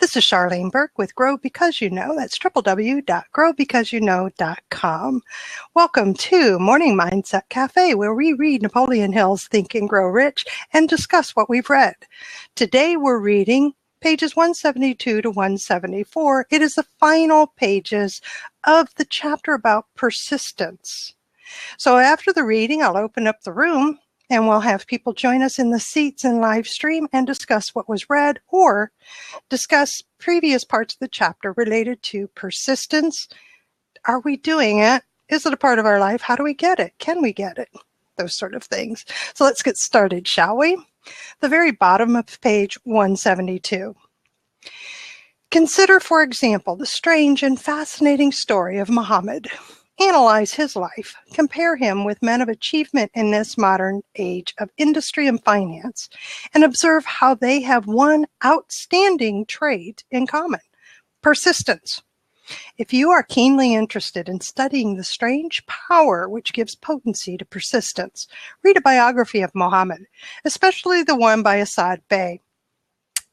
This is Charlene Burke with Grow Because You Know. That's www.growbecauseyouknow.com. Welcome to Morning Mindset Cafe, where we read Napoleon Hill's Think and Grow Rich and discuss what we've read. Today we're reading pages 172 to 174. It is the final pages of the chapter about persistence. So after the reading, I'll open up the room and we'll have people join us in the seats in live stream and discuss what was read or discuss previous parts of the chapter related to persistence. Are we doing it? Is it a part of our life? How do we get it? Can we get it? Those sort of things. So let's get started, shall we? The very bottom of page 172. Consider, for example, the strange and fascinating story of Muhammad. Analyze his life, compare him with men of achievement in this modern age of industry and finance, and observe how they have one outstanding trait in common: persistence. If you are keenly interested in studying the strange power which gives potency to persistence, read a biography of Muhammad, especially the one by Asad Bey.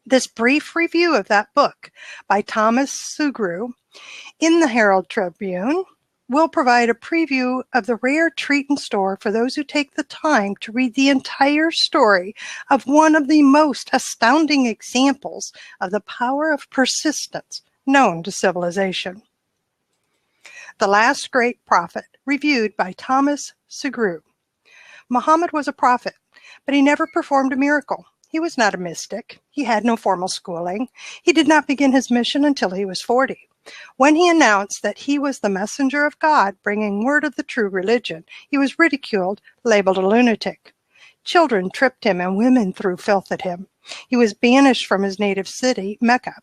This brief review of that book by Thomas Sugru in the Herald Tribune will provide a preview of the rare treat in store for those who take the time to read the entire story of one of the most astounding examples of the power of persistence known to civilization. The Last Great Prophet, reviewed by Thomas Sugru. Muhammad was a prophet, but he never performed a miracle. He was not a mystic. He had no formal schooling. He did not begin his mission until he was 40. When he announced that he was the messenger of God, bringing word of the true religion, he was ridiculed, labeled a lunatic. Children tripped him and women threw filth at him. He was banished from his native city, Mecca,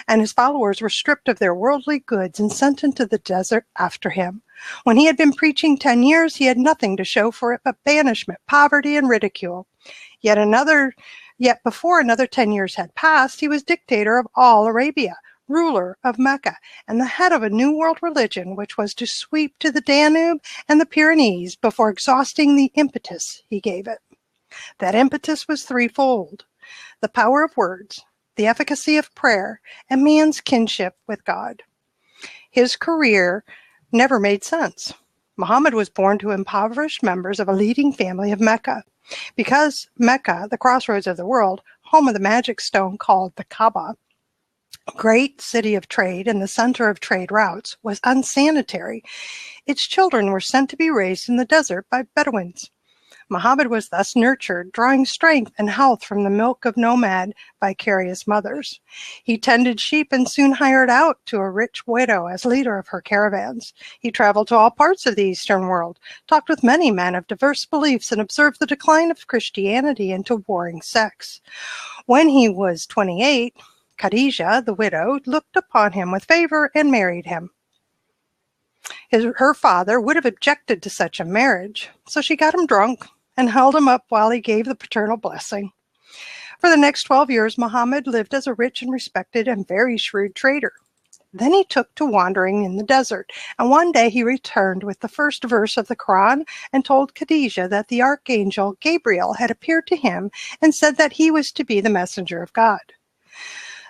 and his followers were stripped of their worldly goods and sent into the desert after him. When he had been preaching 10 years, he had nothing to show for it but banishment, poverty, and ridicule. Yet before another 10 years had passed, he was dictator of all Arabia, ruler of Mecca, and the head of a new world religion which was to sweep to the Danube and the Pyrenees before exhausting the impetus he gave it. That impetus was threefold: the power of words, the efficacy of prayer, and man's kinship with God. His career never made sense. Muhammad was born to impoverished members of a leading family of Mecca. Because Mecca, the crossroads of the world, home of the magic stone called the Kaaba, great city of trade and the center of trade routes, was unsanitary, its children were sent to be raised in the desert by Bedouins. Muhammad was thus nurtured, drawing strength and health from the milk of nomad, vicarious mothers. He tended sheep and soon hired out to a rich widow as leader of her caravans. He traveled to all parts of the Eastern world, talked with many men of diverse beliefs, and observed the decline of Christianity into warring sects. When he was 28, Khadijah, the widow, looked upon him with favor and married him. Her father would have objected to such a marriage, so she got him drunk and held him up while he gave the paternal blessing. For the next 12 years, Muhammad lived as a rich and respected and very shrewd trader. Then he took to wandering in the desert, and one day he returned with the first verse of the Quran and told Khadijah that the archangel Gabriel had appeared to him and said that he was to be the messenger of God.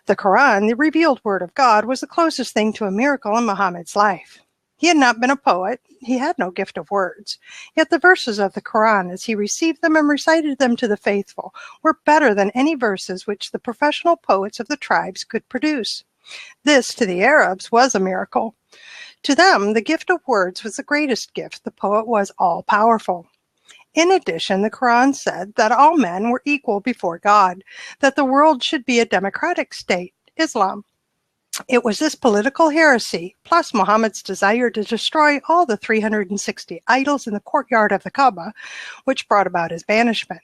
The Quran, the revealed word of God, was the closest thing to a miracle in Muhammad's life. He had not been a poet. He had no gift of words. Yet the verses of the Quran, as he received them and recited them to the faithful, were better than any verses which the professional poets of the tribes could produce. This, to the Arabs, was a miracle. To them, the gift of words was the greatest gift. The poet was all-powerful. In addition, the Quran said that all men were equal before God, that the world should be a democratic state, Islam. It was this political heresy, plus Muhammad's desire to destroy all the 360 idols in the courtyard of the Kaaba, which brought about his banishment.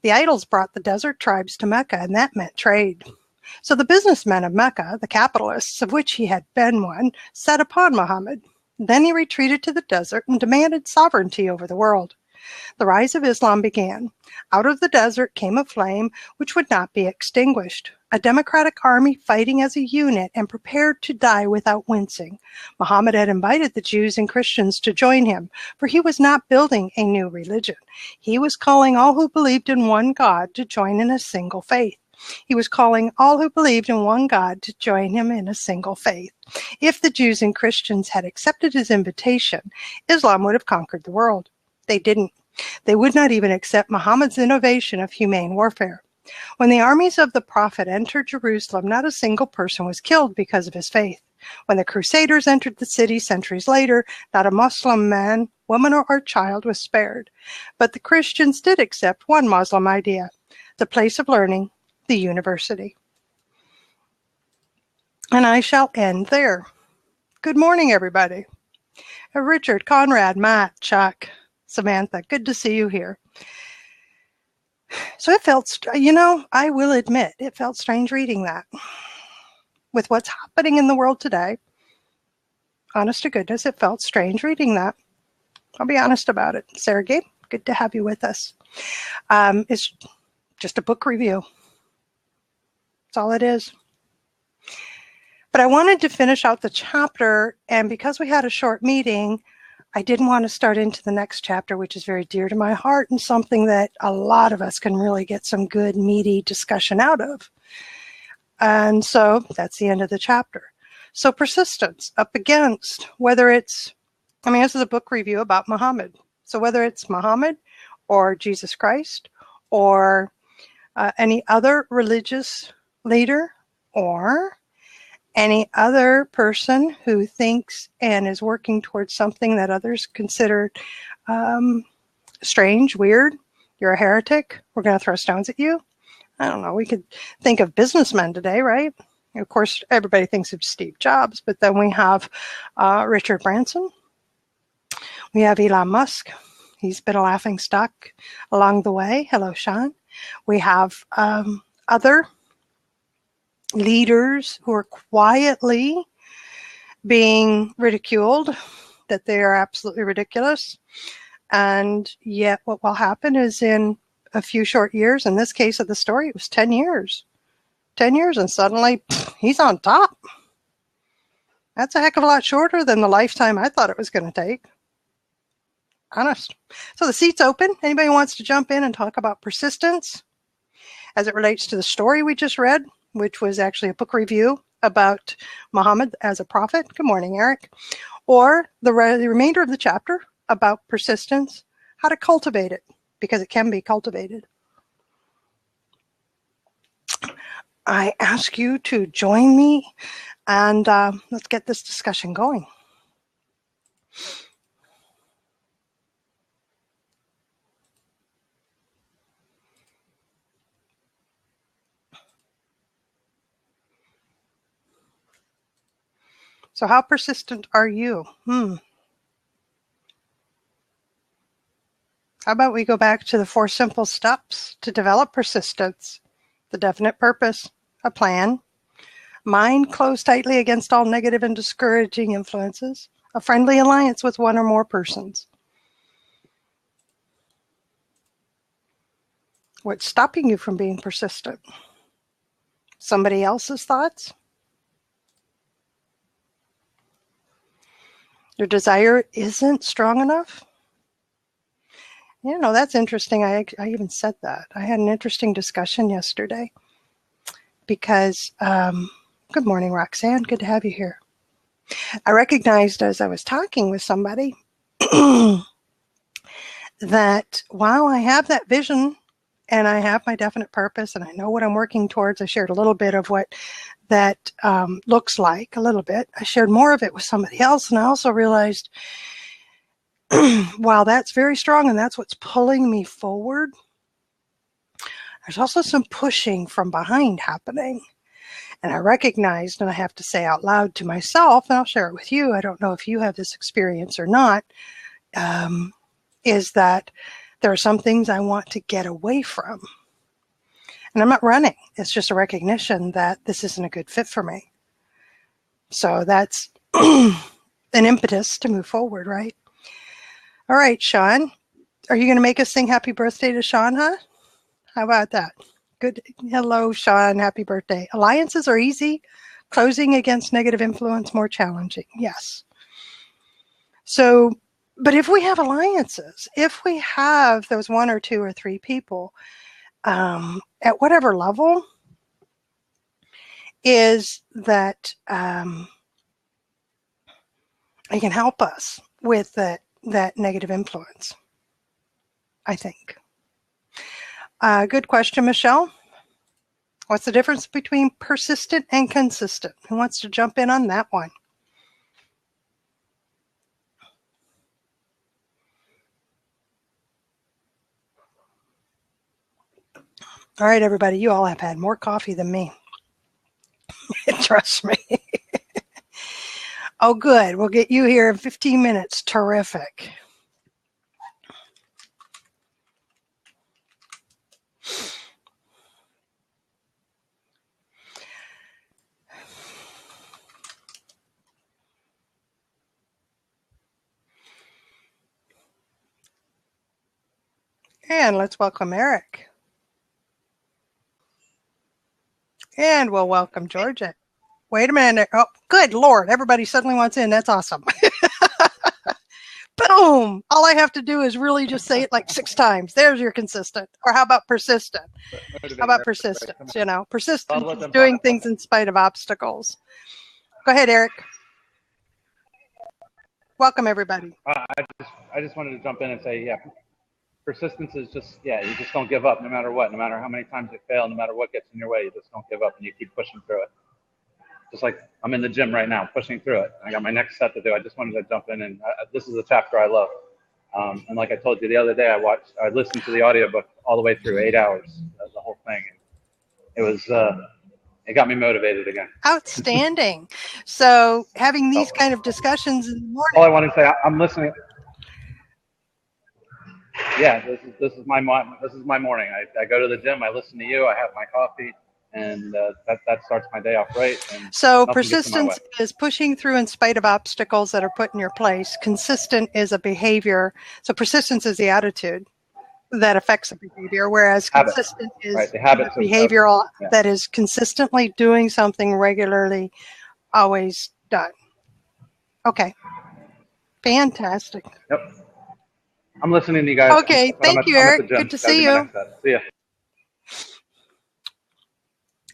The idols brought the desert tribes to Mecca, and that meant trade. So the businessmen of Mecca, the capitalists, of which he had been one, set upon Muhammad. Then he retreated to the desert and demanded sovereignty over the world. The rise of Islam began. Out of the desert came a flame which would not be extinguished, a democratic army fighting as a unit and prepared to die without wincing. Muhammad had invited the Jews and Christians to join him, for he was not building a new religion. He was calling all who believed in one God to join in a single faith. He was calling all who believed in one God to join him in a single faith. If the Jews and Christians had accepted his invitation, Islam would have conquered the world. They didn't. They would not even accept Muhammad's innovation of humane warfare. When the armies of the Prophet entered Jerusalem, not a single person was killed because of his faith. When the Crusaders entered the city centuries later, not a Muslim man, woman, or child was spared. But the Christians did accept one Muslim idea, the place of learning, the university. And I shall end there. Good morning, everybody. Richard, Conrad, Matt, Chuck, Samantha, good to see you here. So it felt, I will admit, it felt strange reading that. With what's happening in the world today, honest to goodness, it felt strange reading that. I'll be honest about it. Sergey, good to have you with us. It's just a book review. That's all it is. But I wanted to finish out the chapter, and because we had a short meeting, I didn't want to start into the next chapter, which is very dear to my heart and something that a lot of us can really get some good, meaty discussion out of. And so that's the end of the chapter. So persistence up against whether it's, this is a book review about Muhammad. So whether it's Muhammad or Jesus Christ or any other religious leader or any other person who thinks and is working towards something that others consider strange, weird, you're a heretic, we're going to throw stones at you. I don't know, we could think of businessmen today, right? Of course, everybody thinks of Steve Jobs, but then we have Richard Branson. We have Elon Musk. He's been a laughing stock along the way. Hello, Sean. We have other leaders who are quietly being ridiculed, that they are absolutely ridiculous. And yet what will happen is in a few short years, in this case of the story, it was 10 years. 10 years and suddenly he's on top. That's a heck of a lot shorter than the lifetime I thought it was going to take. Honest. So the seat's open. Anybody wants to jump in and talk about persistence as it relates to the story we just read, which was actually a book review about Muhammad as a prophet. Good morning, Eric. Or the remainder of the chapter about persistence, how to cultivate it, because it can be cultivated. I ask you to join me and let's get this discussion going. So how persistent are you? How about we go back to the 4 simple steps to develop persistence? The definite purpose, a plan, mind closed tightly against all negative and discouraging influences, a friendly alliance with one or more persons. What's stopping you from being persistent? Somebody else's thoughts? Your desire isn't strong enough? That's interesting. I even said that. I had an interesting discussion yesterday because, good morning, Roxanne. Good to have you here. I recognized as I was talking with somebody that while I have that vision and I have my definite purpose and I know what I'm working towards, I shared a little bit of what that looks like, a little bit. I shared more of it with somebody else, and I also realized while that's very strong and that's what's pulling me forward, there's also some pushing from behind happening. And I recognized, and I have to say out loud to myself, and I'll share it with you, I don't know if you have this experience or not, is that there are some things I want to get away from. And I'm not running. It's just a recognition that this isn't a good fit for me. So that's an impetus to move forward, right? All right, Sean, are you going to make us sing happy birthday to Sean, huh? How about that? Good. Hello, Sean. Happy birthday. Alliances are easy. Closing against negative influence more challenging. Yes. So, but if we have alliances, if we have those 1 or 2 or 3 people at whatever level, is that it can help us with that negative influence, I think. Good question, Michelle. What's the difference between persistent and consistent? Who wants to jump in on that one? All right, everybody, you all have had more coffee than me. Trust me. Oh, good. We'll get you here in 15 minutes. Terrific. And let's welcome Eric. And we'll welcome Georgia. Wait a minute. Oh, good Lord. Everybody suddenly wants in. That's awesome. Boom. All I have to do is really just say it like 6 times. There's your consistent. Or how about persistent? How about persistence? You know, persistence is doing things in spite of obstacles. Go ahead, Eric. Welcome, everybody. I just wanted to jump in and say, yeah, persistence is just, you just don't give up no matter what, no matter how many times you fail, no matter what gets in your way, you just don't give up and you keep pushing through it. Just like I'm in the gym right now, pushing through it. I got my next set to do. I just wanted to jump in, and this is a chapter I love. And like I told you the other day, I listened to the audiobook all the way through, 8 hours, the whole thing. And it was, it got me motivated again. Outstanding. So having these kind of discussions in the morning. All I want to say, I'm listening. Yeah, this is my morning. I go to the gym, I listen to you, I have my coffee, and that starts my day off right. And so persistence is pushing through in spite of obstacles that are put in your place. Consistent is a behavior. So persistence is the attitude that affects the behavior, whereas consistent is the behavioral that is consistently doing something regularly, always done. Okay. Fantastic. Yep. I'm listening to you guys. Okay. Thank you, Eric. Good to see you. See ya.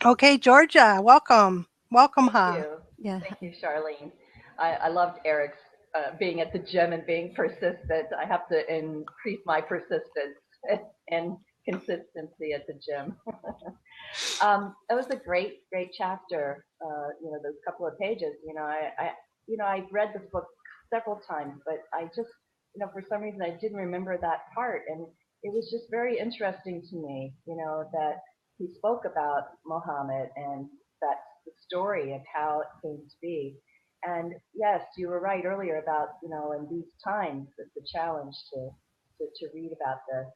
Okay, Georgia, welcome. Welcome, Thank you. Yeah. Thank you, Charlene. I loved Eric's being at the gym and being persistent. I have to increase my persistence and consistency at the gym. That was a great chapter. Those couple of pages. I've read this book several times, but I just, for some reason I didn't remember that part, and it was just very interesting to me. That he spoke about Muhammad and that's the story of how it came to be. And yes, you were right earlier about, in these times, it's a challenge to read about this.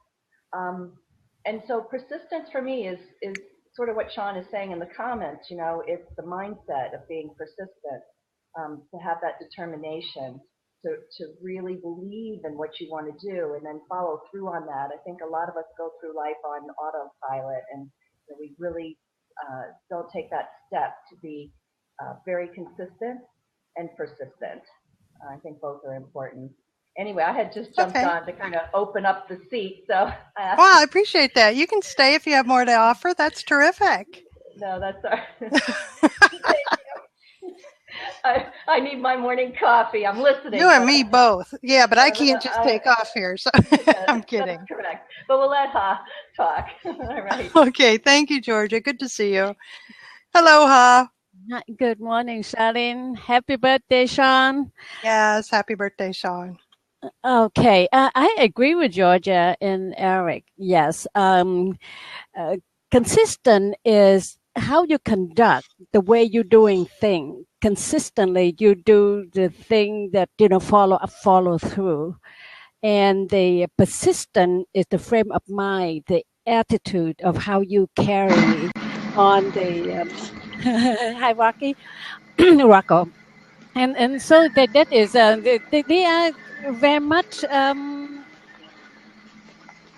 And so persistence for me is sort of what Sean is saying in the comments. It's the mindset of being persistent, to have that determination, to really believe in what you want to do and then follow through on that. I think a lot of us go through life on autopilot, and we really don't take that step to be very consistent and persistent. I think both are important. Anyway, I had just jumped on to kind of open up the seat. So I appreciate that. You can stay if you have more to offer. That's terrific. No, that's all right. I need my morning coffee. I'm listening. You and me both. Yeah, but I can't just take off here. So I'm kidding. That's correct. But we'll let Ha talk. All right. Okay. Thank you, Georgia. Good to see you. Hello, Ha. Good morning, Charlene. Happy birthday, Sean. Yes. Happy birthday, Sean. Okay. I agree with Georgia and Eric. Yes. Consistent is how you conduct the way you're doing things. Consistently, you do the thing that follow through, and the persistent is the frame of mind, the attitude of how you carry on the hi Rocky, Rocco, and so that is they are very much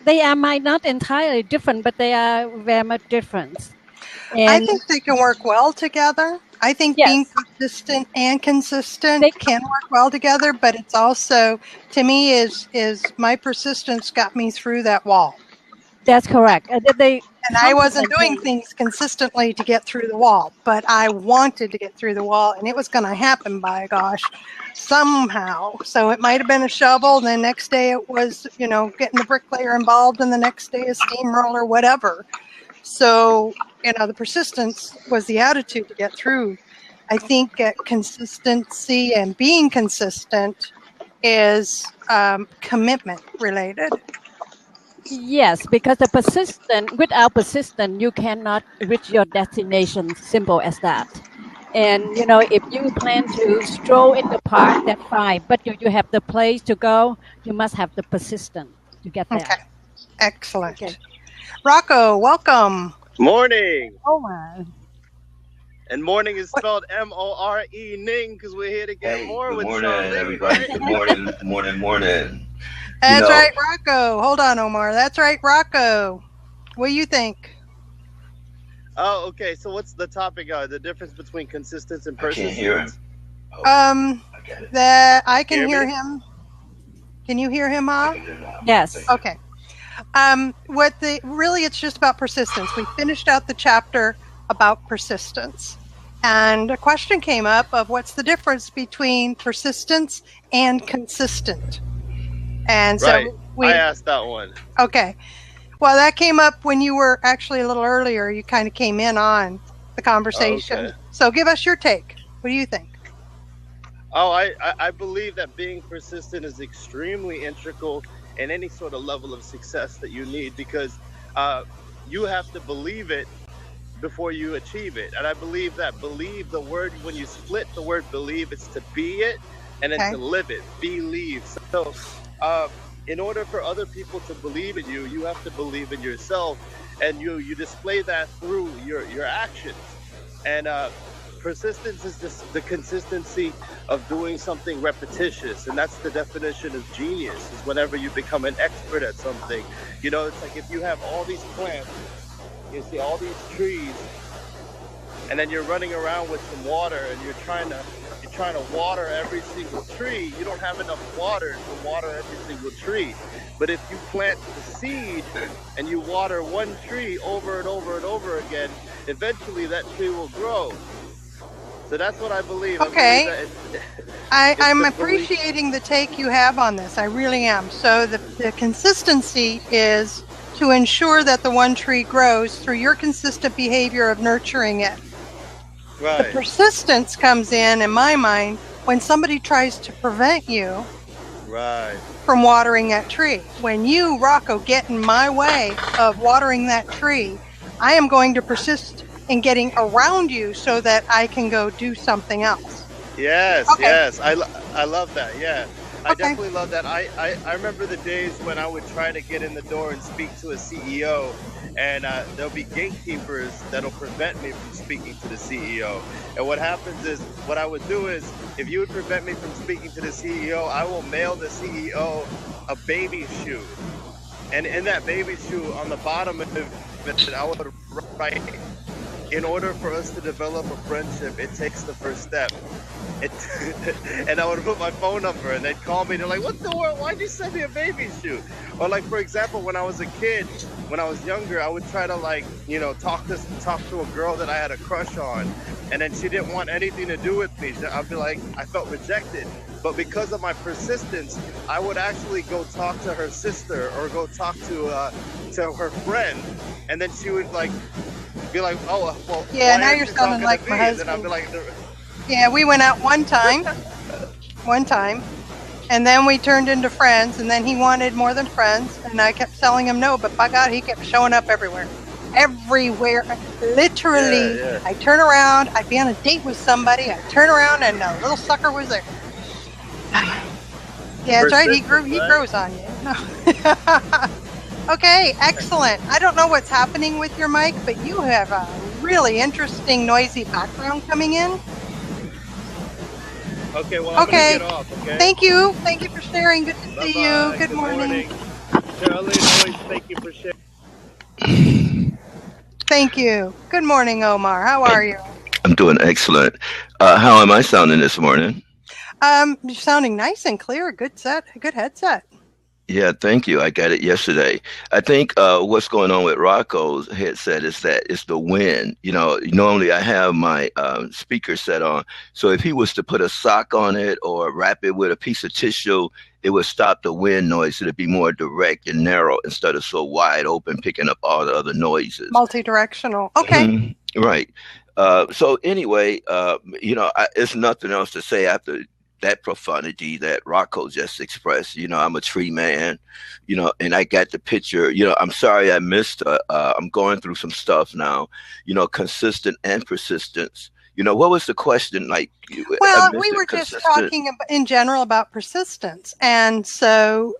they might not entirely different, but they are very much different. And I think they can work well together. I think being persistent and consistent can work well together, but it's also, to me, is my persistence got me through that wall. That's correct. And I wasn't doing things consistently to get through the wall, but I wanted to get through the wall, and it was going to happen, by gosh, somehow. So it might have been a shovel, and the next day it was, getting the bricklayer involved, and the next day a steamroller, whatever. So, the persistence was the attitude to get through. I think consistency and being consistent is commitment related. Yes, because without persistence, you cannot reach your destination. Simple as that. And if you plan to stroll in the park, that's fine. But you have the place to go. You must have the persistence to get there. Okay, excellent. Okay. Rocco, welcome. Morning. Oh my. And morning is spelled M-O-R-E-ning because we're here to get more with morning, Charlene, everybody. Right? Good morning. That's right, Rocco. Hold on, Omar. That's right, Rocco. What do you think? Oh, okay. So what's the topic? The difference between consistency and persistence? I can't hear him. I can hear him. Can you hear him, Ma? Yes. Okay. It's just about persistence. We finished out the chapter about persistence. And a question came up of what's the difference between persistence and consistent. And so I asked that one. Okay. Well, that came up when you were actually a little earlier. You kind of came in on the conversation. Okay. So give us your take. What do you think? Oh, I believe that being persistent is extremely integral in any sort of level of success that you need, because you have to believe it before you achieve it. And I believe that the word, when you split the word believe, it's to be it and then to live it, believe. So in order for other people to believe in you, you have to believe in yourself, and you display that through your actions. And persistence is just the consistency of doing something repetitious, and that's the definition of genius, is whenever you become an expert at something. It's like if you have all these plants, you see all these trees, and then you're running around with some water, and you're trying to water every single tree. You don't have enough water to water every single tree. But if you plant the seed and you water one tree over and over and over again, eventually that tree will grow. So that's what I believe. Okay. I'm appreciating the take you have on this. I really am. So the consistency is to ensure that the one tree grows through your consistent behavior of nurturing it. Right. The persistence comes in my mind, when somebody tries to prevent you from watering that tree. When you, Rocco, get in my way of watering that tree, I am going to persist in getting around you so that I can go do something else. Yes, yes. I love that, yeah. I definitely love that. I remember the days when I would try to get in the door and speak to a CEO, and there'll be gatekeepers that'll prevent me from speaking to the CEO. And what happens is, what I would do is, if you would prevent me from speaking to the CEO, I will mail the CEO a baby shoe. And in that baby shoe, on the bottom of it, I would write, in order for us to develop a friendship, it takes the first step. And I would put my phone number, and they'd call me. They're like, "What the world? Why'd you send me a baby shoe?" Or like, for example, when I was a kid, when I was younger, I would try to talk to a girl that I had a crush on, and then she didn't want anything to do with me. I'd be like, I felt rejected. But because of my persistence, I would actually go talk to her sister or go talk to her friend, and then she would be like, "Oh, well." Yeah, now you're sounding like my husband. And I'd be like, yeah, we went out one time, and then we turned into friends, and then he wanted more than friends, and I kept telling him no, but by God, he kept showing up everywhere. Literally. Yeah. I turn around, I'd be on a date with somebody, I'd turn around, and the little sucker was there. Yeah, that's right, he grows on you. Okay, excellent. I don't know what's happening with your mic, but you have a really interesting noisy background coming in. Okay, well, I'm going to get off, okay? Thank you for sharing. Good to see you. Good morning. Charlene, always thank you for sharing. Thank you. Good morning, Omar. How are you? I'm doing excellent. How am I sounding this morning? You're sounding nice and clear. Good headset. Yeah, thank you. I got it yesterday. I think what's going on with Rocco's headset is that it's the wind. Normally I have my speaker set on. So if he was to put a sock on it or wrap it with a piece of tissue, it would stop the wind noise. It'd be more direct and narrow instead of so wide open, picking up all the other noises. Multi-directional. Okay. Right. So anyway, it's nothing else to say after that profundity that Rocco just expressed. I'm a tree man, and I got the picture. I'm sorry I missed. I'm going through some stuff now. Consistent and persistence. What was the question? Like, well, we were just talking in general about persistence. And so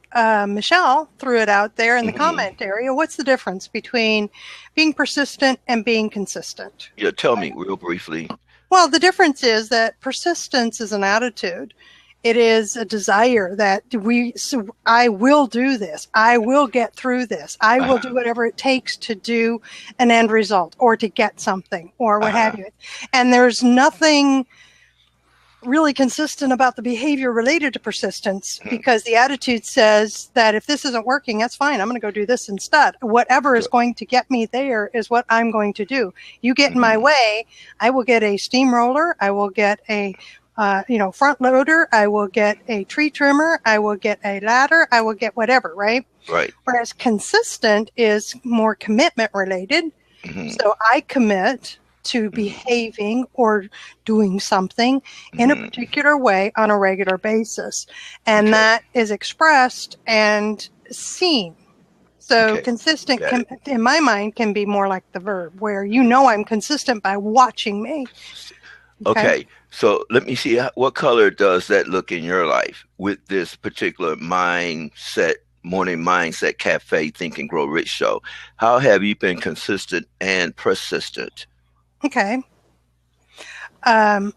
Michelle threw it out there in the comment area. What's the difference between being persistent and being consistent? Yeah, tell me real briefly. Well, the difference is that persistence is an attitude. It is a desire that I will do this. I will get through this. I will do whatever it takes to do an end result or to get something or what have you. And there's nothing really consistent about the behavior related to persistence, because the attitude says that if this isn't working, that's fine. I'm going to go do this instead. Whatever is going to get me there is what I'm going to do. You get in my way, I will get a steamroller. I will get a front loader. I will get a tree trimmer. I will get a ladder. I will get whatever, right? Right. Whereas consistent is more commitment related. So I commit to behaving or doing something in a particular way on a regular basis. And that is expressed and seen. So consistent, in my mind, can be more like the verb, where I'm consistent by watching me. Okay. So let me see, what color does that look in your life with this particular mindset, morning mindset cafe, Think and Grow Rich show? How have you been consistent and persistent? Okay. I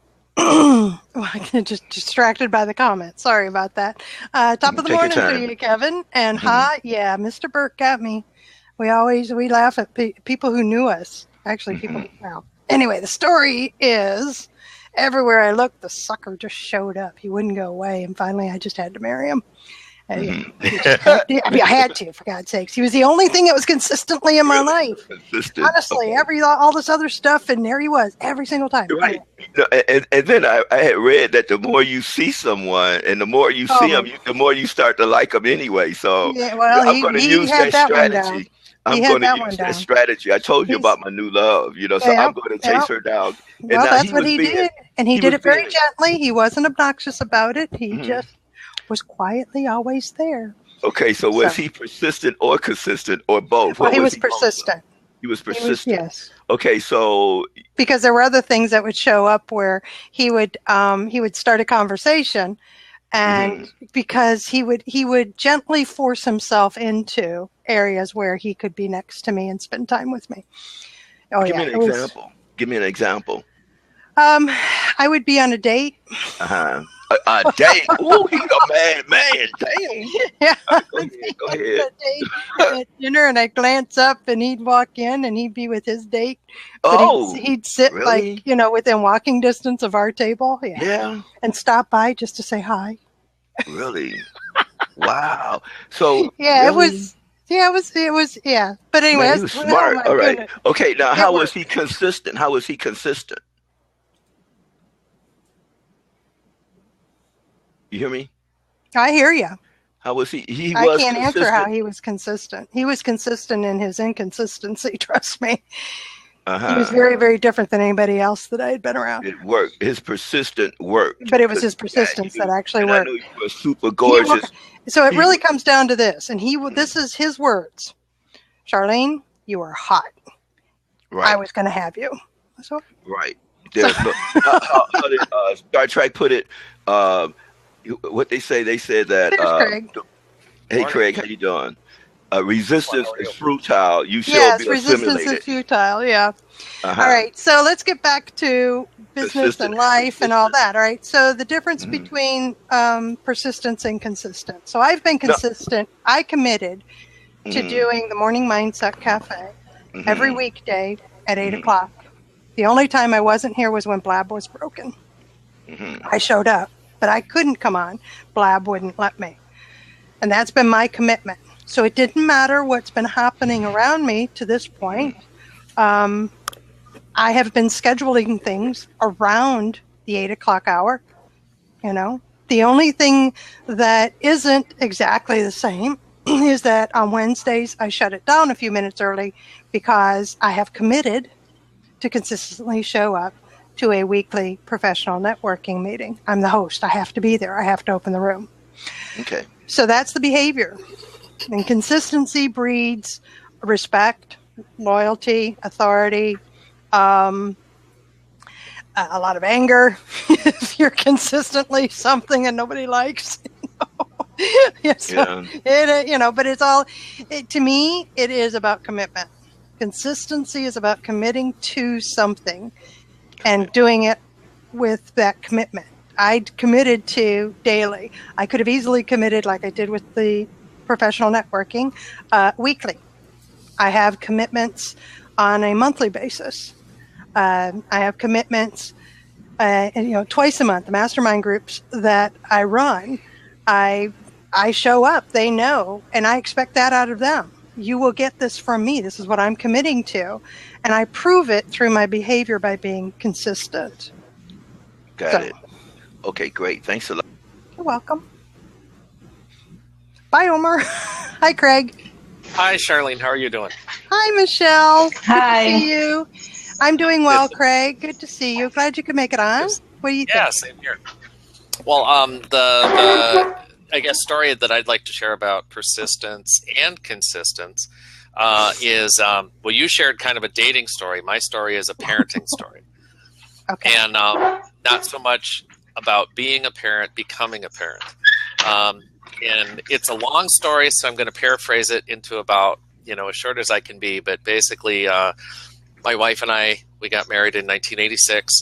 get just distracted by the comments. Sorry about that. Top of the morning to you, Kevin. And yeah, Mr. Burke got me. We laugh at people who knew us. Actually, people. Well, anyway, the story is, everywhere I looked, the sucker just showed up. He wouldn't go away, and finally, I just had to marry him. I had to, for God's sakes. He was the only thing that was consistently in my life. Consistent. Honestly, all this other stuff, and there he was every single time. Right. And then I had read that the more you see someone and the more you see them, the more you start to like them anyway. So I'm going to use that strategy. I'm going to use that strategy. I told you about my new love, so I'm going to chase her down. And well, that's what he did. And he did it very gently. He wasn't obnoxious about it. He just was quietly always there. Okay, so was he persistent or consistent or both? Well, he was persistent. He was persistent. Yes. Okay, so because there were other things that would show up where he would start a conversation, and because he would gently force himself into areas where he could be next to me and spend time with me. Give me an example. Give me an example. I would be on a date. A date. Oh, he's a man. Damn. Yeah. Go ahead. A date at dinner, and I'd glance up, and he'd walk in, and he'd be with his date. But he'd sit really? Within walking distance of our table. Yeah. And stop by just to say hi. Really? Wow. So yeah, really? It was. Yeah. But anyway, he was smart. All right. Goodness. Okay. Now, how was he consistent? How was he consistent? You hear me? I hear you. How was he? I can't answer how he was consistent. He was consistent in his inconsistency. Trust me. He was very, very different than anybody else that I had been around. It worked. His persistent worked. But it was his persistence that actually worked. I knew you were super gorgeous. So it really comes down to this, and this is his words. Charlene, you are hot. Right. I was going to have you. So, right. How did Star Trek put it? What they say? They said that. Craig. Hey, Craig, how you doing? Resistance is futile. You shall be assimilated. Resistance is futile. Yeah. All right. So let's get back to business and life and all that. All right. So the difference between persistence and consistent. So I've been consistent. I committed to doing the Morning Mindset Cafe every weekday at 8 o'clock. The only time I wasn't here was when Blab was broken. I showed up, but I couldn't come on. Blab wouldn't let me. And that's been my commitment. So it didn't matter what's been happening around me to this point. I have been scheduling things around the 8 o'clock hour. You know, the only thing that isn't exactly the same is that on Wednesdays I shut it down a few minutes early because I have committed to consistently show up to a weekly professional networking meeting. I'm the host. I have to be there. I have to open the room. Okay. So that's the behavior. And consistency breeds respect, loyalty, authority, a lot of anger if you're consistently something and nobody likes. Yes, Yeah. But it's all, to me, it is about commitment. Consistency is about committing to something and doing it with that commitment. I committed to daily. I could have easily committed, like I did with the professional networking, weekly. I have commitments on a monthly basis. I have commitments, twice a month. The mastermind groups that I run, I show up. They know, and I expect that out of them. You will get this from me. This is what I'm committing to, and I prove it through my behavior by being consistent. Got it. Okay, great. Thanks a lot. You're welcome. Bye, Omar. Hi, Craig. Hi, Charlene. How are you doing? Hi, Michelle. Hi. Good to see you. I'm doing well, Craig. Good to see you. Glad you could make it on. What do you think? Yeah, same here. Well, the I guess story that I'd like to share about persistence and consistence is well, you shared kind of a dating story. My story is a parenting story. Okay. And not so much about being a parent, becoming a parent. And it's a long story, so I'm going to paraphrase it into about, as short as I can be. But basically, my wife and I, we got married in 1986.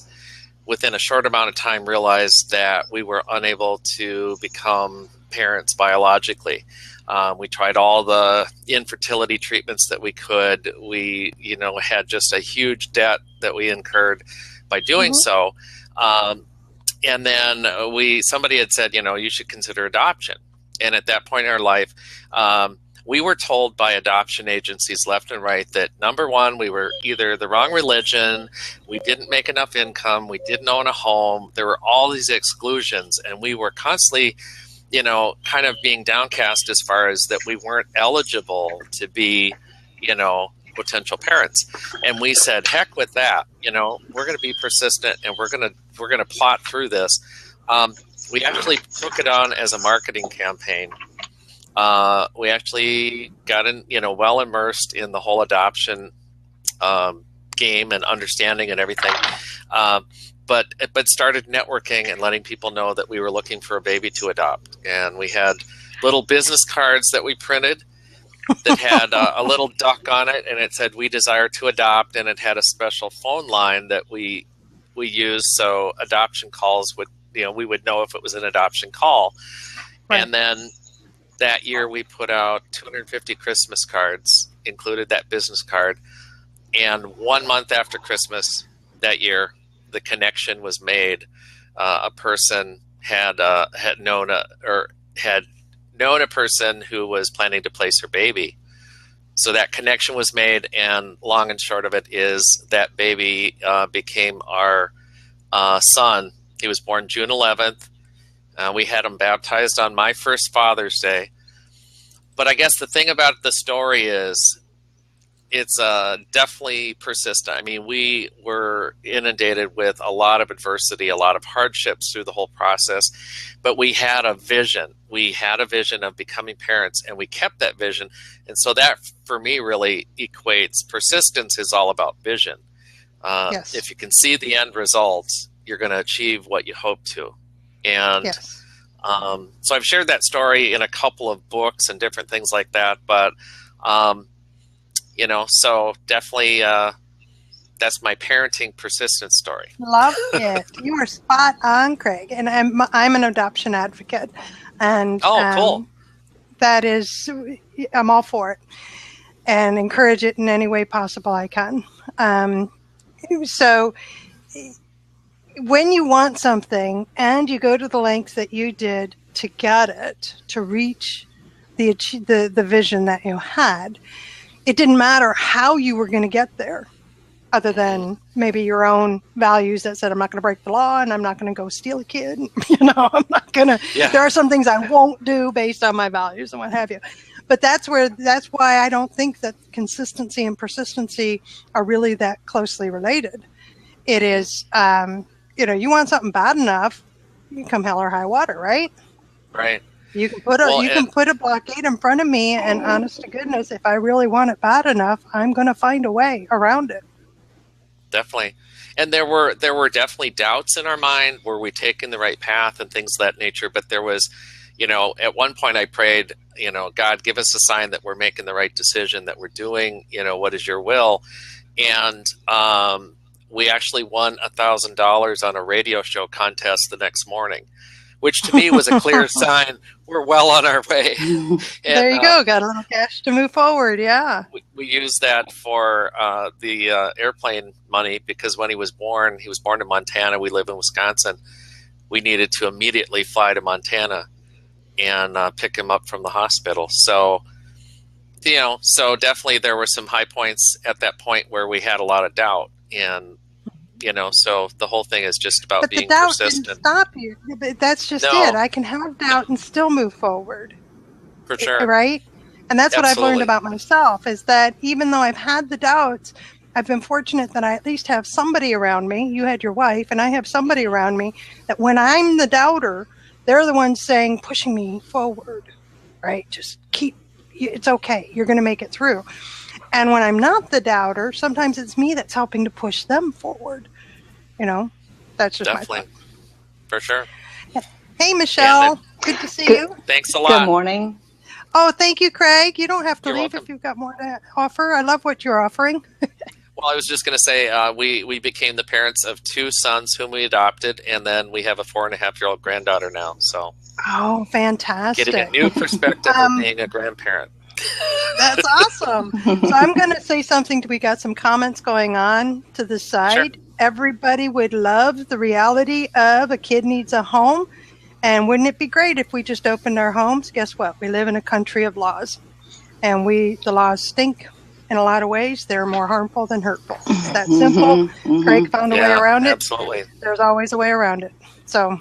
Within a short amount of time, realized that we were unable to become parents biologically. We tried all the infertility treatments that we could. We, had just a huge debt that we incurred by doing so. And then somebody had said, you should consider adoption. And at that point in our life, we were told by adoption agencies left and right that, number one, we were either the wrong religion, we didn't make enough income, we didn't own a home. There were all these exclusions, and we were constantly, kind of being downcast as far as that we weren't eligible to be, potential parents. And we said, heck with that. We're going to be persistent, and we're going to plot through this. We actually took it on as a marketing campaign. We actually got well immersed in the whole adoption game and understanding and everything. But started networking and letting people know that we were looking for a baby to adopt. And we had little business cards that we printed that had a little duck on it, and it said, "We desire to adopt," and it had a special phone line that we used, so adoption calls would, we would know if it was an adoption call. Right. And then that year we put out 250 Christmas cards, included that business card, and 1 month after Christmas that year, the connection was made. A person had known a person who was planning to place her baby. So that connection was made, and long and short of it is that baby became our son. He was born June 11th. We had him baptized on my first Father's Day. But I guess the thing about the story is it's definitely persistent. I mean, we were inundated with a lot of adversity, a lot of hardships through the whole process, but we had a vision. We had a vision of becoming parents, and we kept that vision. And so that, for me, really equates. Persistence is all about vision. Yes. If you can see the end results, you're going to achieve what you hope to. And yes. So I've shared that story in a couple of books and different things like that. But so definitely that's my parenting persistence story. Love it. You are spot on, Craig. And I'm an adoption advocate. And cool. That is, I'm all for it and encourage it in any way possible I can. So when you want something and you go to the lengths that you did to get it, to reach the vision that you had. It didn't matter how you were going to get there, other than maybe your own values that said, I'm not going to break the law and I'm not going to go steal a kid. I'm not going to, there are some things I won't do based on my values and what have you. But that's why I don't think that consistency and persistency are really that closely related. It is, you want something bad enough, you come hell or high water, right? Right. You can put a blockade in front of me, and honest to goodness, if I really want it bad enough, I'm going to find a way around it. Definitely. And there were definitely doubts in our mind, were we taking the right path and things of that nature. But there was, at one point I prayed, God, give us a sign that we're making the right decision, that we're doing, what is your will. And we actually won $1,000 on a radio show contest the next morning, which to me was a clear sign we're well on our way. And, there you go. Got a little cash to move forward. Yeah. We used that for the airplane money, because when he was born in Montana. We live in Wisconsin. We needed to immediately fly to Montana and pick him up from the hospital. So, so definitely there were some high points at that point where we had a lot of doubt. And, so the whole thing is just about being persistent. Didn't stop you. That's just it. I can have doubt and still move forward. For sure. Right? And that's what I've learned about myself, is that even though I've had the doubts, I've been fortunate that I at least have somebody around me. You had your wife, and I have somebody around me that when I'm the doubter, they're the ones pushing me forward, right? Just it's okay. You're going to make it through. And when I'm not the doubter, sometimes it's me that's helping to push them forward. That's just definitely. My thought. For sure. Hey, Michelle. Good to see you. Thanks a lot. Good morning. Oh, thank you, Craig. You don't have to You're leave welcome. if you've got more to offer. I love what you're offering. Well, I was just going to say we became the parents of 2 sons whom we adopted, and then we have a 4.5-year-old granddaughter now. So, oh, fantastic! Getting a new perspective of being a grandparent. That's awesome. So I'm going to say something. We got some comments going on to the side. Sure. Everybody would love the reality of a kid needs a home. And wouldn't it be great if we just opened our homes? Guess what? We live in a country of laws. And the laws stink in a lot of ways. They're more harmful than hurtful. It's that simple. Craig found a way around it. Absolutely. There's always a way around it. So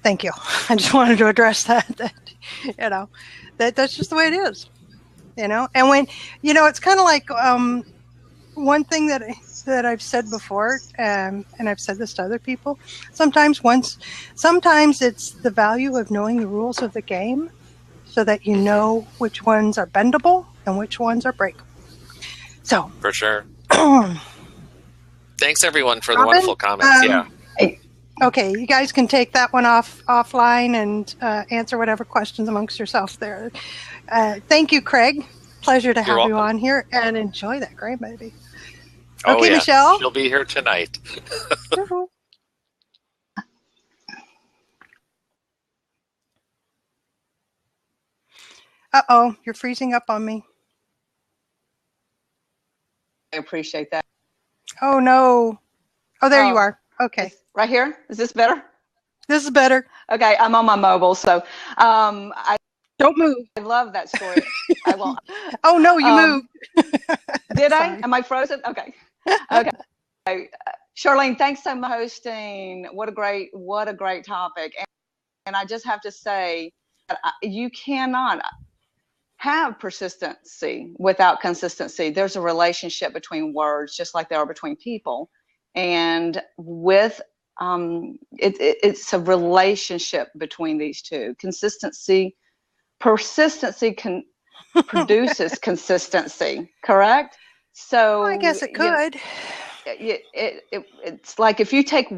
thank you. I just wanted to address that that's just the way it is. And when, it's kind of like one thing that I've said before, and I've said this to other people, sometimes it's the value of knowing the rules of the game so that you know which ones are bendable and which ones are breakable. So for sure. Thanks everyone for the wonderful comments. Okay, you guys can take that one offline and answer whatever questions amongst yourselves there. Thank you, Craig. Pleasure to have you on here, and enjoy that grandbaby. Okay, Michelle. She'll be here tonight. Uh-oh, you're freezing up on me. I appreciate that. Oh, no. Oh, there you are. Okay. Right here? Is this better? This is better. Okay, I'm on my mobile, so I don't move. I love that story. I won't. Oh, no, you moved. Did I? Am I frozen? Okay. Okay. Charlene, thanks so much for hosting. What a great topic. And I just have to say that you cannot have persistency without consistency. There's a relationship between words, just like there are between people. And with it's a relationship between these two. Persistency produces consistency, correct? So I guess it could. It's like if you take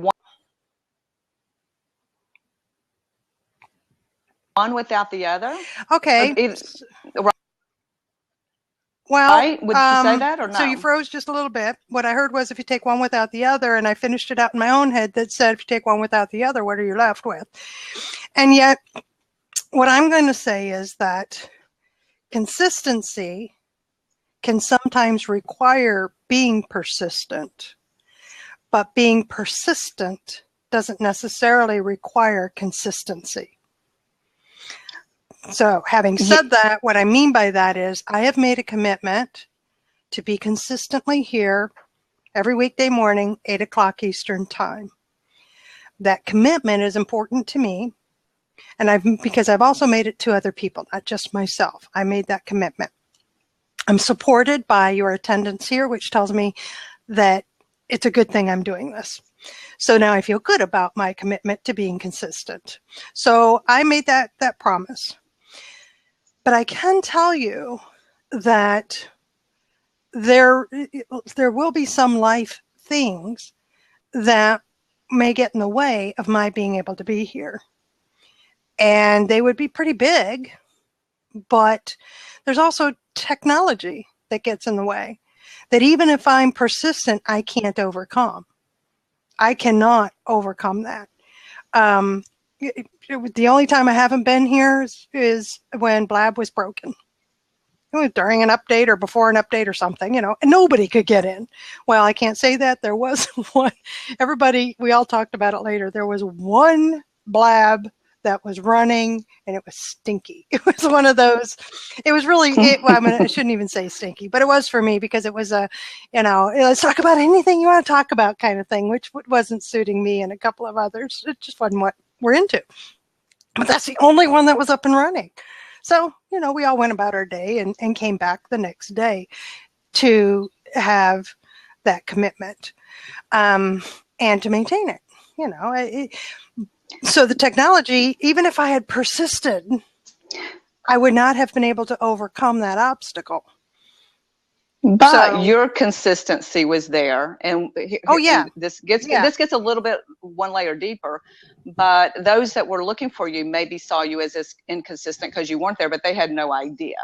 one without the other. Okay. Well, right? Would you say that or no? So you froze just a little bit. What I heard was if you take one without the other, and I finished it out in my own head that said if you take one without the other, what are you left with? And yet, what I'm going to say is that consistency can sometimes require being persistent, but being persistent doesn't necessarily require consistency. So having said that, what I mean by that is I have made a commitment to be consistently here every weekday morning, 8 o'clock Eastern time. That commitment is important to me. And because I've also made it to other people, not just myself. I made that commitment. I'm supported by your attendance here, which tells me that it's a good thing I'm doing this. So now I feel good about my commitment to being consistent. So I made that promise. But I can tell you that there will be some life things that may get in the way of my being able to be here. And they would be pretty big, but there's also technology that gets in the way that even if I'm persistent, I can't overcome. I cannot overcome that. The only time I haven't been here is when Blab was broken. It was during an update or before an update or something, and nobody could get in. Well, I can't say that. There was one. Everybody, we all talked about it later. There was one Blab that was running, and it was stinky. It was one of those. It was really. I shouldn't even say stinky, but it was for me because it was a, let's talk about anything you want to talk about kind of thing, which wasn't suiting me and a couple of others. It just wasn't what we're into. But that's the only one that was up and running. So we all went about our day and came back the next day to have that commitment and to maintain it. So the technology, even if I had persisted, I would not have been able to overcome that obstacle. But your consistency was there, and this gets a little bit one layer deeper. But those that were looking for you maybe saw you as this inconsistent because you weren't there, but they had no idea.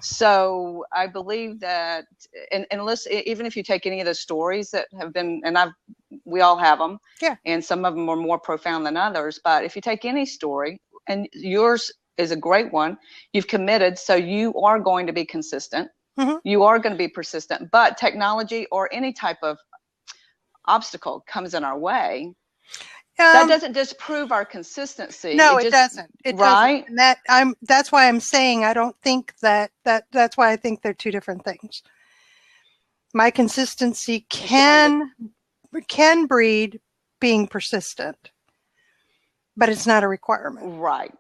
So I believe that, and listen, even if you take any of the stories that have been, and we all have them, and some of them are more profound than others. But if you take any story, and yours is a great one, you've committed, so you are going to be consistent. Mm-hmm. You are going to be persistent, but technology or any type of obstacle comes in our way. That doesn't disprove our consistency. No, it doesn't. It right? doesn't. And that's why I'm saying I don't think that's why I think they're two different things. My consistency can breed being persistent, but it's not a requirement. Right.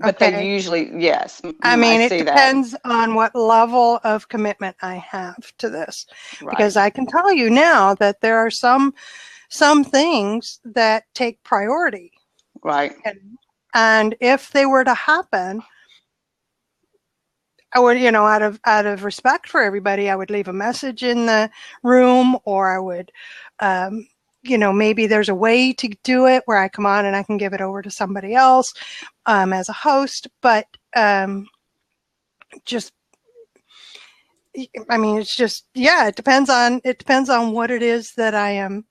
But they usually, yes. I mean, it depends on what level of commitment I have to this. Right. Because I can tell you now that there are some things that take priority. Right. And if they were to happen, I would, out of respect for everybody, I would leave a message in the room, or I would, maybe there's a way to do it where I come on and I can give it over to somebody else as a host. But it depends on what it is that I am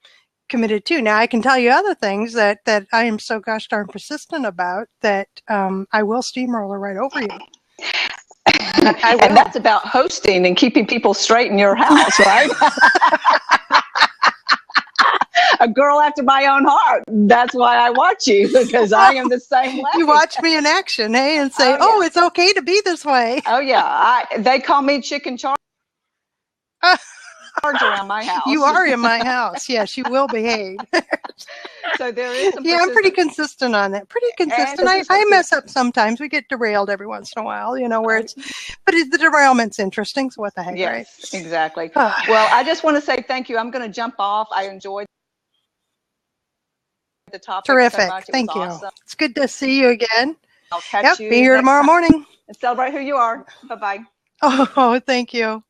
committed to. Now, I can tell you other things that I am so gosh darn persistent about that I will steamroller right over you. And that's about hosting and keeping people straight in your house, right? A girl after my own heart. That's why I watch you, because I am the same way. You watch me in action, and say, it's okay to be this way. Oh, yeah. They call me chicken charge around my house. You are in my house. Yes, you will behave. So there is some I'm pretty consistent on that. Pretty consistent. I mess up sometimes. We get derailed every once in a while, but the derailment's interesting, so what the heck, yes, right? Exactly. Well, I just want to say thank you. I'm going to jump off. I enjoyed the topic. Terrific. So much. Thank you. Awesome. It's good to see you again. I'll catch you. Be here tomorrow morning. And celebrate who you are. Bye-bye. Oh, thank you.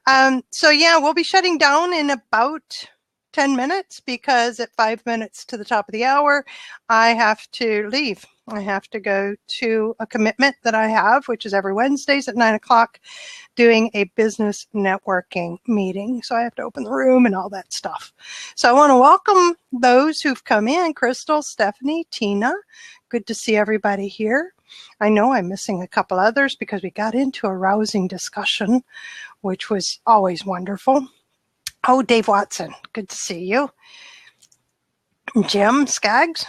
We'll be shutting down in about 10 minutes because at 5 minutes to the top of the hour, I have to leave. I have to go to a commitment that I have, which is every Wednesdays at 9 o'clock, doing a business networking meeting. So I have to open the room and all that stuff. So I want to welcome those who've come in. Crystal, Stephanie, Tina. Good to see everybody here. I know I'm missing a couple others because we got into a rousing discussion, which was always wonderful. Oh, Dave Watson, good to see you. Jim Skaggs.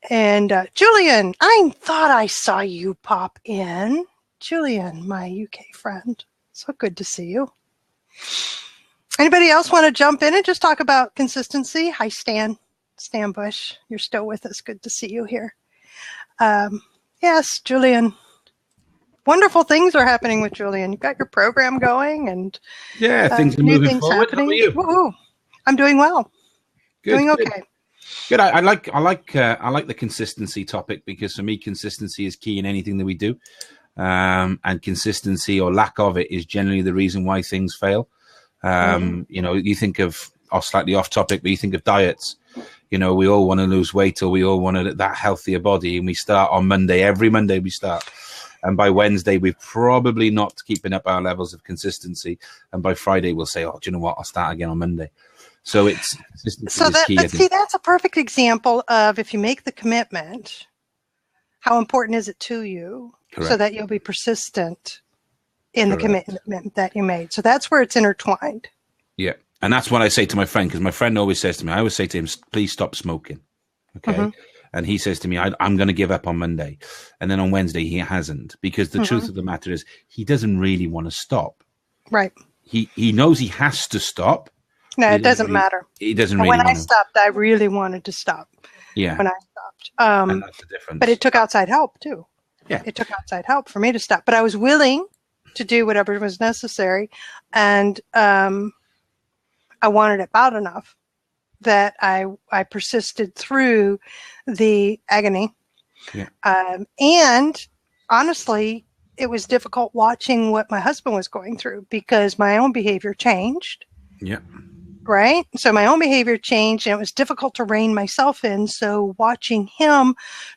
And Julian, I thought I saw you pop in. Julian, my UK friend. So good to see you. Anybody else want to jump in and just talk about consistency? Hi, Stan. Stan Bush, you're still with us. Good to see you here. Yes, Julian. Wonderful things are happening with Julian. You've got your program going, and things are moving forward. Happening. How are you? Woo-hoo. I'm doing well. Good, doing good. okay. Good. I like the consistency topic, because for me, consistency is key in anything that we do, and consistency or lack of it is generally the reason why things fail. You know, you think of, slightly off topic, but you think of diets. You know, we all want to lose weight, or we all want that healthier body, and we start on Monday. Every Monday we start. And by Wednesday, we're probably not keeping up our levels of consistency. And by Friday, we'll say, oh, do you know what? I'll start again on Monday. So it's consistency is key. That's a perfect example of, if you make the commitment, how important is it to you? Correct. So that you'll be persistent in the commitment that you made. So that's where it's intertwined. Yeah. And that's what I say to my friend, because my friend always says to me, I always say to him, please stop smoking. Okay. Mm-hmm. And he says to me, I'm going to give up on Monday. And then on Wednesday, he hasn't, because the truth of the matter is he doesn't really want to stop. Right. He knows he has to stop. No, it doesn't matter. He doesn't really want to. When I stopped, I really wanted to stop. Yeah. When I stopped. And that's the difference. But it took outside help too. Yeah. It took outside help for me to stop. But I was willing to do whatever was necessary. And I wanted it bad enough that I persisted through the agony. Yeah. And honestly, it was difficult watching what my husband was going through, because my own behavior changed. Yeah. Right? So my own behavior changed, and it was difficult to rein myself in. So watching him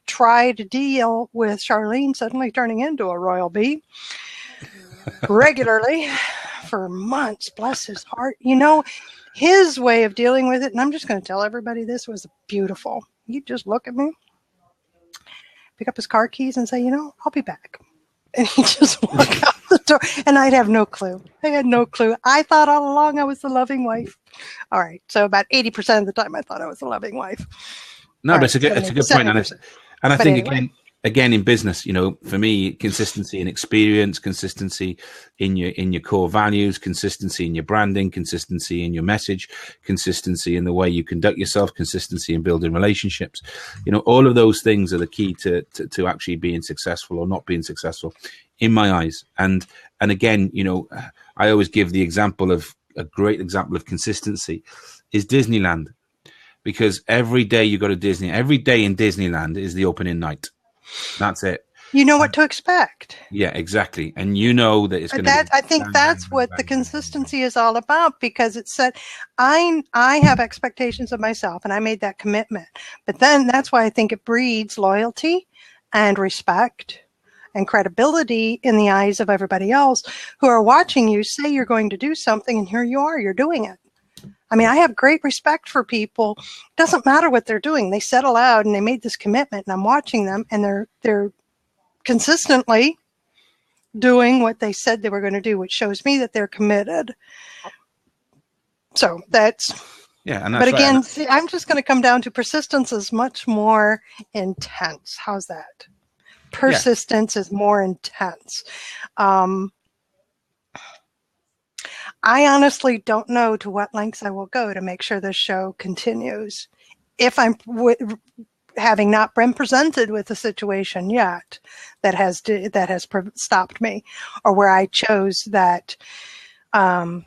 try to deal with Charlene suddenly turning into a royal bee regularly for months, bless his heart, you know, his way of dealing with it, and I'm just going to tell everybody this, was beautiful. He'd just look at me, pick up his car keys, and say, you know, I'll be back. And he'd just walk out the door, and I'd have no clue. I had no clue. I thought all along I was the loving wife. All right, so about 80% of the time I thought I was the loving wife. No, but it's a good point. And I think, anyway, again, in business, you know, for me, consistency in experience, consistency in your core values, consistency in your branding, consistency in your message, consistency in the way you conduct yourself, consistency in building relationships. You know, all of those things are the key to actually being successful or not being successful, in my eyes. And again, you know, I always give the example of, a great example of consistency is Disneyland, because every day you go to Disney, every day in Disneyland is the opening night. That's it. You know what to expect. Yeah, exactly. And you know that it's going to be... I think that's what the consistency is all about, because it said, I have expectations of myself, and I made that commitment. But then that's why I think it breeds loyalty and respect and credibility in the eyes of everybody else who are watching you say you're going to do something, and here you are, you're doing it. I mean, I have great respect for people. It doesn't matter what they're doing. They said aloud and they made this commitment, and I'm watching them, and they're consistently doing what they said they were going to do, which shows me that they're committed. So that's, yeah. And that's but again, right. see, I'm just going to come down to persistence is much more intense. How's that? Persistence is more intense. I honestly don't know to what lengths I will go to make sure this show continues. If I'm having not been presented with a situation yet that has stopped me, or where I chose that I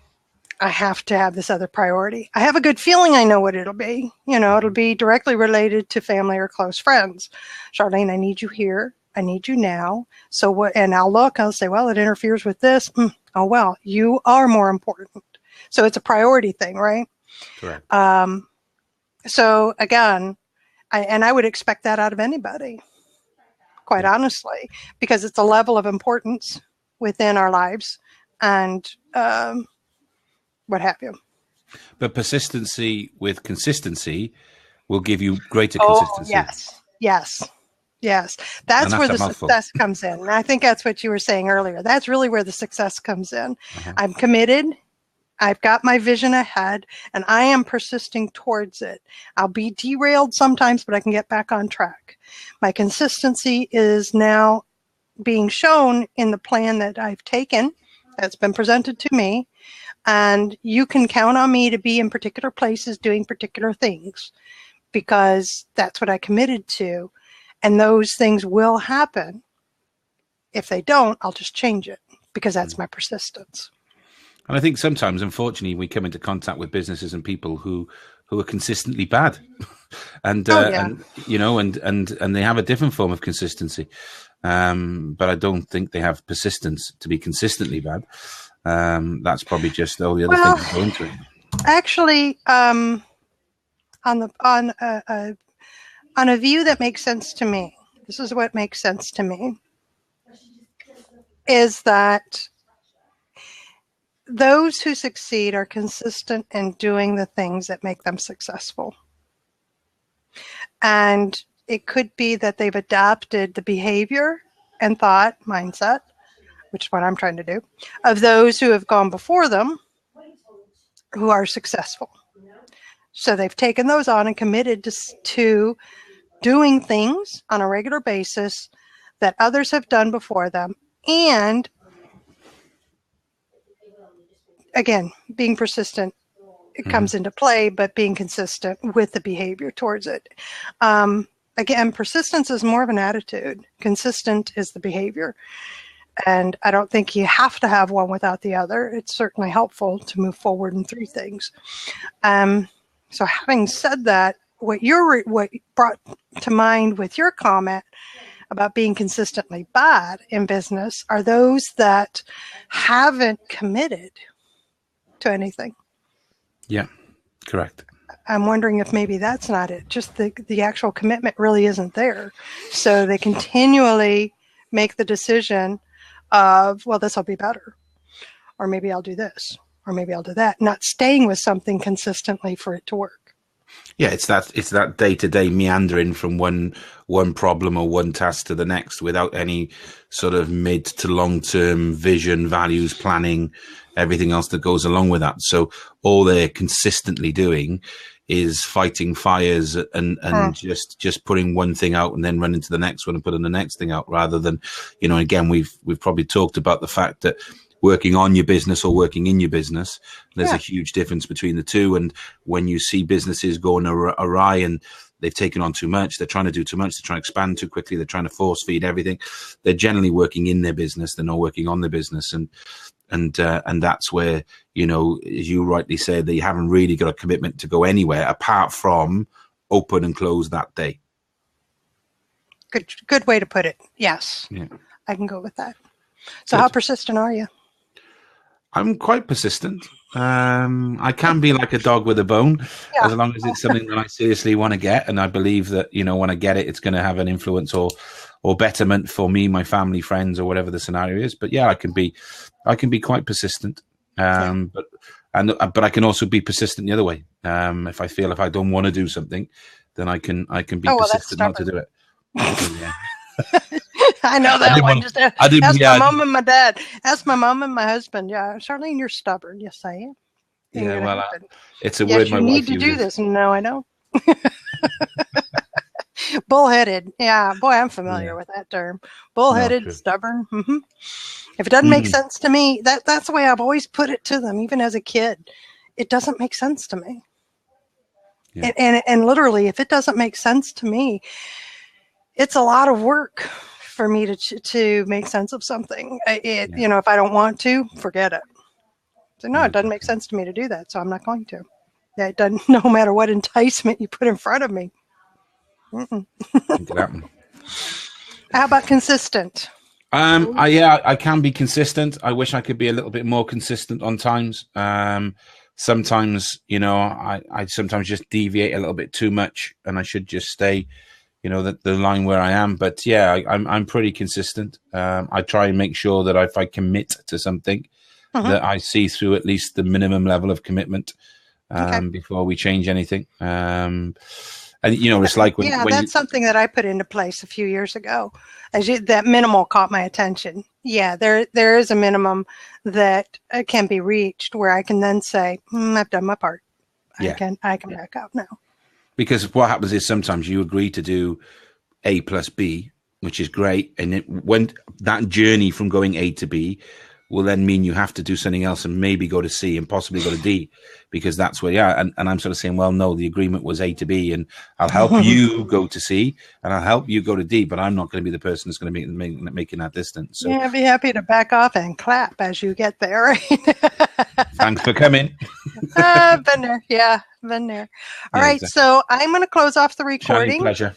have to have this other priority. I have a good feeling I know what it'll be. You know, it'll be directly related to family or close friends. Charlene, I need you here. I need you now. So what? And I'll say, well, it interferes with this. Oh, well, you are more important. So it's a priority thing, right? Correct. So again, I would expect that out of anybody, quite honestly, because it's a level of importance within our lives and what have you. But persistency with consistency will give you greater consistency. Yes. That's where the success comes in. And I think that's what you were saying earlier. That's really where the success comes in. I'm committed. I've got my vision ahead, and I am persisting towards it. I'll be derailed sometimes, but I can get back on track. My consistency is now being shown in the plan that I've taken, that's been presented to me, and you can count on me to be in particular places doing particular things because that's what I committed to, and those things will happen. If they don't, I'll just change it because that's my persistence. And I think sometimes, unfortunately, we come into contact with businesses and people who are consistently bad, and and you know, and they have a different form of consistency, but I don't think they have persistence to be consistently bad. That's probably just all the other things that go into it. Actually, on a view that makes sense to me, this is what makes sense to me, is that those who succeed are consistent in doing the things that make them successful. And it could be that they've adopted the behavior and thought mindset, which is what I'm trying to do, of those who have gone before them who are successful. So they've taken those on and committed to doing things on a regular basis that others have done before them, and again, being persistent, it comes into play, but being consistent with the behavior towards it. Again, persistence is more of an attitude. Consistent is the behavior. And I don't think you have to have one without the other. It's certainly helpful to move forward and through things. So having said that, what brought to mind with your comment about being consistently bad in business are those that haven't committed to anything. Yeah, correct. I'm wondering if maybe that's not it. Just the actual commitment really isn't there. So they continually make the decision of, well, this will be better. Or maybe I'll do this. Or maybe I'll do that. Not staying with something consistently for it to work. Yeah, it's that day-to-day meandering from one problem or one task to the next without any sort of mid to long-term vision, values, planning, everything else that goes along with that. So all they're consistently doing is fighting fires and just putting one thing out and then running to the next one and putting the next thing out, rather than, you know, again, we've probably talked about the fact that working on your business or working in your business, there's a huge difference between the two. And when you see businesses going awry and they've taken on too much, they're trying to do too much, they're trying to expand too quickly, they're trying to force feed everything, they're generally working in their business, they're not working on their business. And that's where, you know, as you rightly said, that you haven't really got a commitment to go anywhere apart from open and close that day. Good way to put it. Yes, I can go with that. So how persistent are you? I'm quite persistent. I can be like a dog with a bone, as long as it's something that I seriously want to get, and I believe that, you know, when I get it, it's going to have an influence or betterment for me, my family, friends, or whatever the scenario is. But yeah, I can be quite persistent. But I can also be persistent the other way. If I don't want to do something, then I can be persistent not to do it. I know that one. Just ask my mom and my dad. Ask my mom and my husband. Yeah, Charlene, you're stubborn. Yes, I am. Yeah, well, it's a word my wife uses. You need to do this. No, I don't. Bullheaded. Yeah, boy, I'm familiar with that term. Bullheaded, stubborn. Mm-hmm. If it doesn't make sense to me, that's the way I've always put it to them, even as a kid. It doesn't make sense to me. Yeah. And literally, if it doesn't make sense to me, it's a lot of work for me to make sense of something. You know, if I don't want to, forget it. So no, it doesn't make sense to me to do that, so I'm not going to. Yeah, it doesn't. No matter what enticement you put in front of me. How about consistent? I can be consistent. I wish I could be a little bit more consistent on times. Sometimes, you know, I sometimes just deviate a little bit too much, and I should just stay, you know, the line where I am. But yeah, I'm pretty consistent. I try and make sure that if I commit to something, that I see through at least the minimum level of commitment before we change anything. And it's like when that's something that I put into place a few years ago. That minimal caught my attention. Yeah, there is a minimum that can be reached where I can then say, I've done my part. Yeah. I can back out now. Because what happens is sometimes you agree to do A plus B, which is great, and when that journey from going A to B will then mean you have to do something else and maybe go to C and possibly go to D, because that's where you are. And I'm sort of saying, well, no, the agreement was A to B, and I'll help you go to C, and I'll help you go to D, but I'm not going to be the person that's going to be making that distance. So yeah, be happy to back off and clap as you get there. Right? Thanks for coming. Been there. Yeah, been there. All right, exactly. So I'm going to close off the recording. Charlie,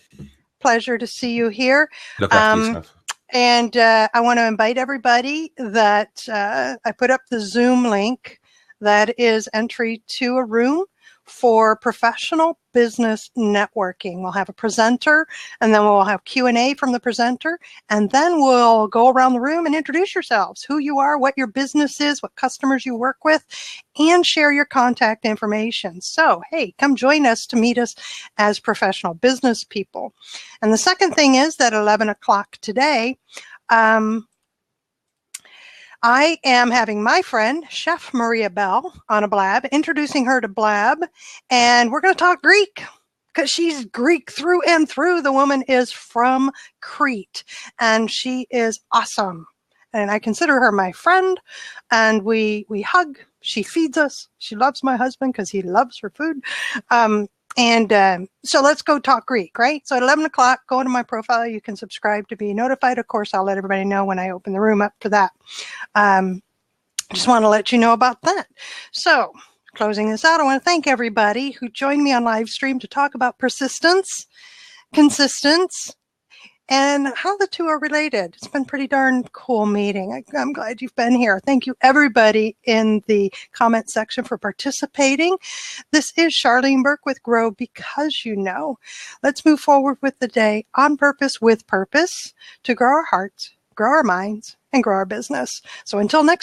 Pleasure to see you here. Look after yourself. And I want to invite everybody that I put up the Zoom link that is entry to a room for professional business networking. We'll have a presenter, and then we'll have Q&A from the presenter, and then we'll go around the room and introduce yourselves, who you are, what your business is, what customers you work with, and share your contact information. So, hey, come join us to meet us as professional business people. And the second thing is that 11 o'clock today, I am having my friend, Chef Maria Bell, on a Blab, introducing her to Blab, and we're going to talk Greek because she's Greek through and through. The woman is from Crete, and she is awesome. And I consider her my friend, and we hug. She feeds us. She loves my husband because he loves her food. So let's go talk Greek, right? So at 11 o'clock, go to my profile. You can subscribe to be notified. Of course, I'll let everybody know when I open the room up for that. Just want to let you know about that. So closing this out, I want to thank everybody who joined me on live stream to talk about persistence, consistence, and how the two are related. It's been a pretty darn cool meeting. I'm glad you've been here. Thank you, everybody in the comment section for participating. This is Charlene Burke with Grow Because You Know. Let's move forward with the day on purpose, with purpose, to grow our hearts, grow our minds, and grow our business. So until next